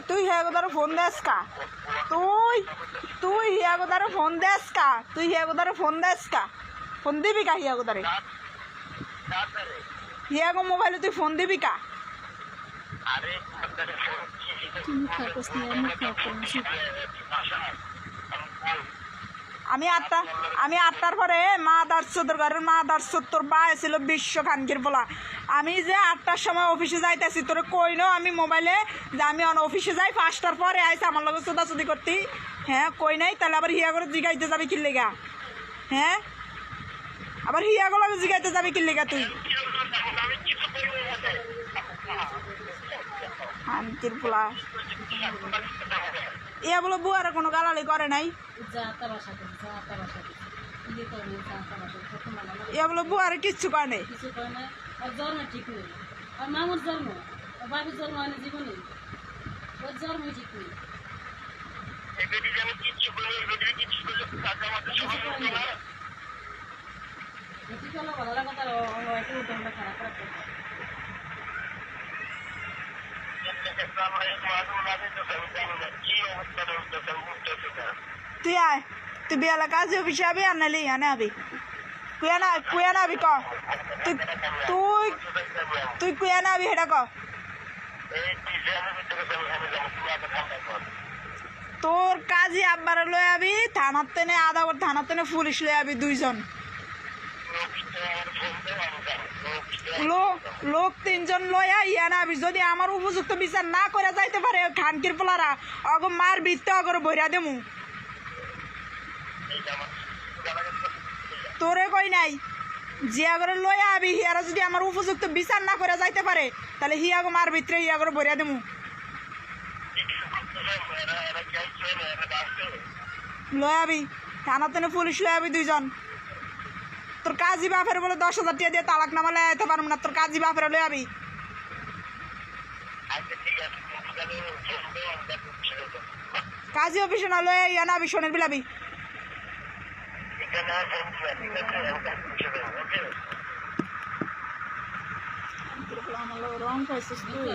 তুই হেগোদারে ফোন দেস কা? তুই তুই হেগোদারে ফোন দেস কা? তুই হেগোদারে ফোন দেস কা? ফোন দিবি কা হিয়াগোদারে? হিয়াগো মোবাইলে তুই ফোন দিবি কা? আমি আটটার পরে মা দার্সোদের ঘরের মা দার্সোদ তোর বা ছিল বিশ্ব খানকির বলা। আমি যে 8টার সময় অফিসে যাইতেছি তোর কইনো আমি মোবাইলে যে আমি অফিসে যাই 5টার পরে আইসে আমার লগে চোদাচুদি করতি। হ্যাঁ কই নাই তাহলে আবার হিয়া করে জিগাইতে যাবি কি লেগা? হ্যাঁ আবার হিয়া গুলো জিগাইতে যাবি কি লেগা তুই? খানকির বলা ইয়া বলে বুয়ারে কোনো গালালি করে নাই। ইয়া বলে বুয়ারে কিচ্ছু করে নাই। জন্ম ঠিক নেই আর মামুর জন্ম বাবুর জন্ম হয় না জীবনে ওর জন্মই ঠিক নেই। তুই আয় তুই বিয়ালা কাজ অফিসে আবি আর নালি আনে আবি কুয়ানা আবি ক তুই তুই তুই কুয়ানা আবি হেটা ক তোর কাজই আব্বারে লই আবি থানার তেনে আধা থানার তেনে পুলিশ লই আবি 2 জন লোক 3 জন লইয়া ইয়া না আবি। যদি আমার উপযুক্ত বিচার না করে যাইতে পারে খানকির পোলারা অগ মার বিত্তে অগর বইরা দেমু। তোরে কই নাই জিয়া করে লইয়া আবি হিয়ারা যদি আমার উপযুক্ত বিচার না করে যাইতে পারে তাহলে হিয়াগো মার ভিতরে হিয়া করে বইরা দেমু। লই আবি থানা তেনে পুলিশ লই আবি 2 জন। তোর কাজী বাপের বলে 10,000 টাকা দিয়ে তালাক নামা লই আইতে পারবো না। তোর কাজী বাপের লই আবি। কাজী অফিসে না লই ইয়া না আবি শোনের বিলাবি। রং পাইছিস তুই?